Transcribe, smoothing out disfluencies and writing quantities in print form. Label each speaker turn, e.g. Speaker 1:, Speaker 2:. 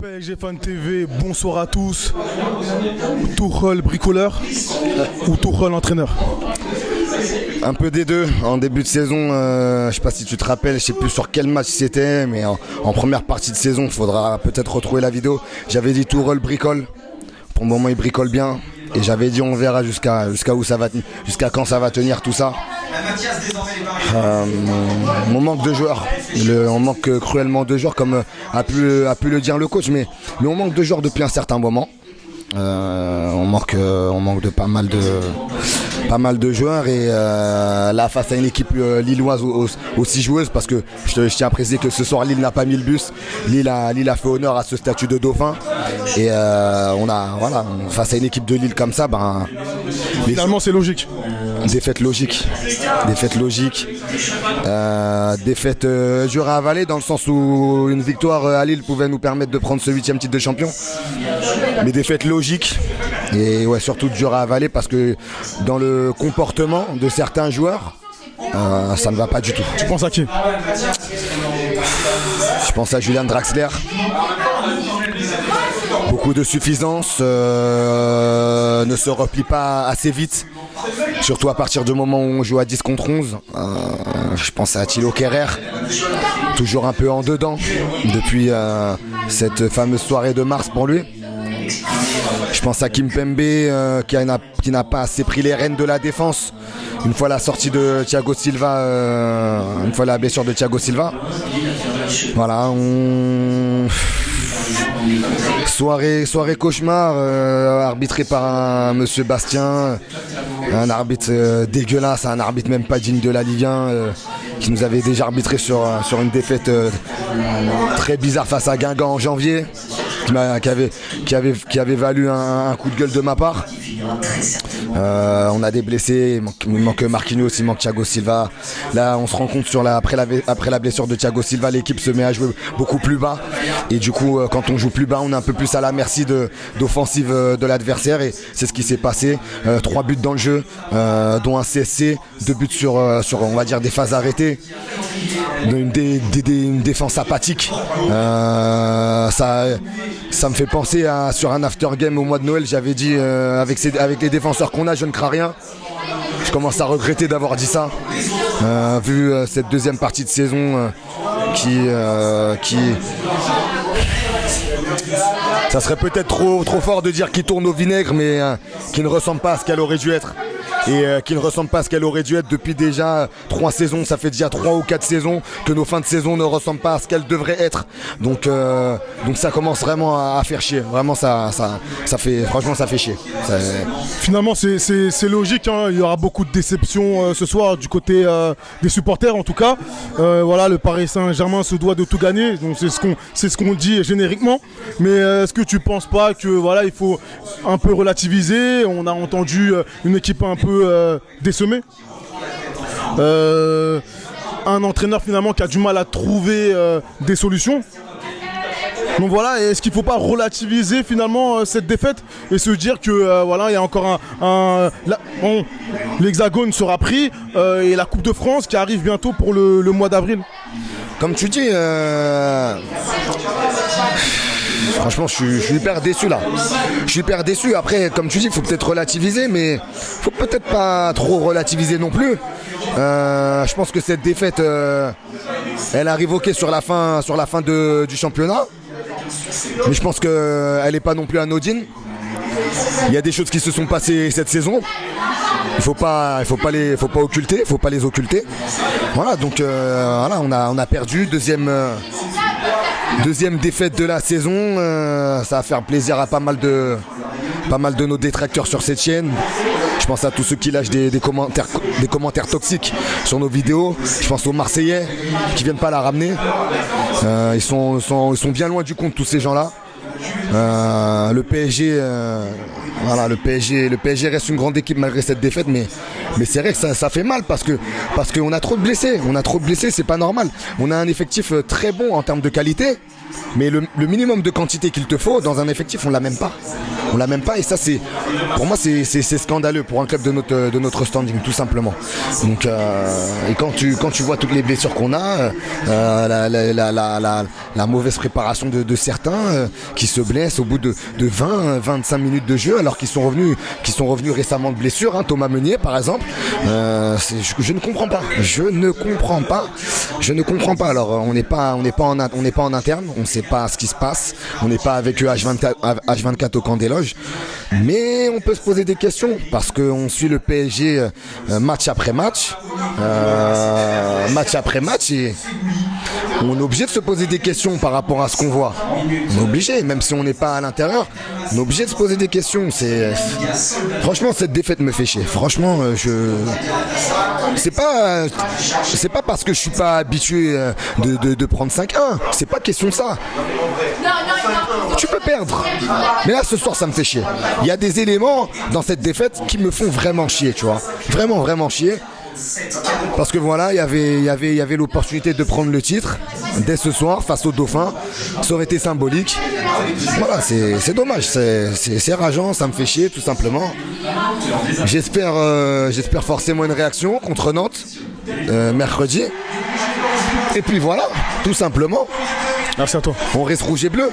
Speaker 1: PSG Fan TV, bonsoir à tous. Tuchel bricoleur ou Tuchel entraîneur?
Speaker 2: Un peu des deux. En début de saison, je sais pas si tu te rappelles, je sais plus sur quel match c'était, mais en première partie de saison, il faudra peut-être retrouver la vidéo. J'avais dit Tuchel bricole. Pour le moment, il bricole bien. Et j'avais dit on verra jusqu'à où ça va, jusqu'à quand ça va tenir tout ça. On manque de joueurs. On manque cruellement de joueurs, comme a pu le dire le coach, mais on manque de joueurs depuis un certain moment. On manque de pas mal de joueurs, et là face à une équipe lilloise aussi joueuse, parce que je tiens à préciser que ce soir Lille n'a pas mis le bus. Lille a fait honneur à ce statut de dauphin, et face à une équipe de Lille comme ça,
Speaker 1: finalement c'est logique.
Speaker 2: Défaite logique. Défaite dur à avaler, dans le sens où une victoire à Lille pouvait nous permettre de prendre ce 8e titre de champion. Mais défaite logique. Et ouais, surtout dur à avaler, parce que dans le comportement de certains joueurs, ça ne va pas du tout.
Speaker 1: Tu penses à qui?
Speaker 2: Je pense à Julian Draxler. Beaucoup de suffisance, ne se replie pas assez vite, surtout à partir du moment où on joue à 10 contre 11. Je pense à Thilo Kehrer, toujours un peu en dedans depuis cette fameuse soirée de mars pour lui. Je pense à Kimpembe, qui n'a pas assez pris les rênes de la défense une fois la sortie de Thiago Silva, une fois la blessure de Thiago Silva. Voilà, soirée cauchemar, arbitré par un monsieur Bastien, un arbitre dégueulasse, un arbitre même pas digne de la Ligue 1, qui nous avait déjà arbitré sur une défaite très bizarre face à Guingamp en janvier, qui avait valu un coup de gueule de ma part. On a des blessés, il manque Marquinhos, il manque Thiago Silva. Là on se rend compte après la blessure de Thiago Silva, l'équipe se met à jouer beaucoup plus bas, et du coup quand on joue plus bas, on est un peu plus à la merci d'offensive de l'adversaire, et c'est ce qui s'est passé. 3 buts dans le jeu, dont un CSC, 2 buts sur on va dire des phases arrêtées, une défense apathique. Ça me fait penser sur un after game au mois de Noël, j'avais dit avec les défenseurs qu'on a, je ne crains rien. Je commence à regretter d'avoir dit ça, vu cette deuxième partie de saison qui ça serait peut-être trop fort de dire qu'il tourne au vinaigre, mais qui ne ressemble pas à ce qu'elle aurait dû être. Et qui ne ressemble pas à ce qu'elle aurait dû être depuis déjà 3 saisons. Ça fait déjà 3 ou 4 saisons que nos fins de saison ne ressemblent pas à ce qu'elles devraient être. Donc ça commence vraiment à faire chier. Vraiment, franchement, ça fait chier.
Speaker 1: Finalement, c'est logique, hein. Il y aura beaucoup de déceptions ce soir du côté des supporters, en tout cas. Voilà, le Paris Saint-Germain se doit de tout gagner. Donc c'est ce qu'on dit génériquement. Mais est-ce que tu penses pas que voilà, il faut un peu relativiser? On a entendu une équipe un peu décemé, un entraîneur finalement qui a du mal à trouver des solutions. Donc voilà, est-ce qu'il ne faut pas relativiser finalement cette défaite et se dire que voilà, il y a encore l'Hexagone sera pris, et la Coupe de France qui arrive bientôt pour le mois d'avril?
Speaker 2: Comme tu dis, franchement, je suis hyper déçu là. Je suis hyper déçu. Après, comme tu dis, il faut peut-être relativiser, mais il faut peut-être pas trop relativiser non plus. Je pense que cette défaite, elle arrive sur la fin du championnat. Mais je pense qu'elle n'est pas non plus anodine. Il y a des choses qui se sont passées cette saison. Il faut pas occulter, il faut pas les occulter. Voilà, donc voilà, on a perdu, deuxième défaite de la saison. Ça va faire plaisir à pas mal de nos détracteurs sur cette chaîne. Je pense à tous ceux qui lâchent des commentaires toxiques sur nos vidéos. Je pense aux Marseillais qui viennent pas la ramener. Ils sont bien loin du compte, tous ces gens-là. Le PSG, voilà, le PSG reste une grande équipe malgré cette défaite, mais c'est vrai que ça fait mal parce qu'on a trop de blessés. C'est pas normal. On a un effectif très bon en termes de qualité. Mais le minimum de quantité qu'il te faut dans un effectif, on l'a même pas. On l'a même pas et ça c'est pour moi c'est scandaleux pour un club de notre standing tout simplement. Donc et quand tu vois toutes les blessures qu'on a, la mauvaise préparation de certains qui se blessent au bout de 20-25 minutes de jeu alors qu'ils sont revenus récemment de blessure, hein, Thomas Meunier par exemple, je ne comprends pas. Je ne comprends pas. Alors on n'est pas en interne, on ne sait pas ce qui se passe, on n'est pas avec eux H24 au camp des loges. Mais on peut se poser des questions parce qu'on suit le PSG match après match, et on est obligé de se poser des questions par rapport à ce qu'on voit. On est obligé, même si on n'est pas à l'intérieur, on est obligé de se poser des questions. Franchement, cette défaite me fait chier. Franchement, c'est pas parce que je suis pas habitué de prendre 5-1. C'est pas question de ça. Tu peux perdre. Mais là, ce soir, ça me fait chier. Il y a des éléments dans cette défaite qui me font vraiment chier, tu vois. Vraiment, vraiment chier. Parce que voilà, il y avait l'opportunité de prendre le titre dès ce soir face au Dauphin. Ça aurait été symbolique. Voilà, c'est dommage, c'est rageant, ça me fait chier tout simplement. J'espère forcément une réaction contre Nantes mercredi. Et puis voilà, tout simplement.
Speaker 1: Merci à toi.
Speaker 2: On reste rouge et bleu.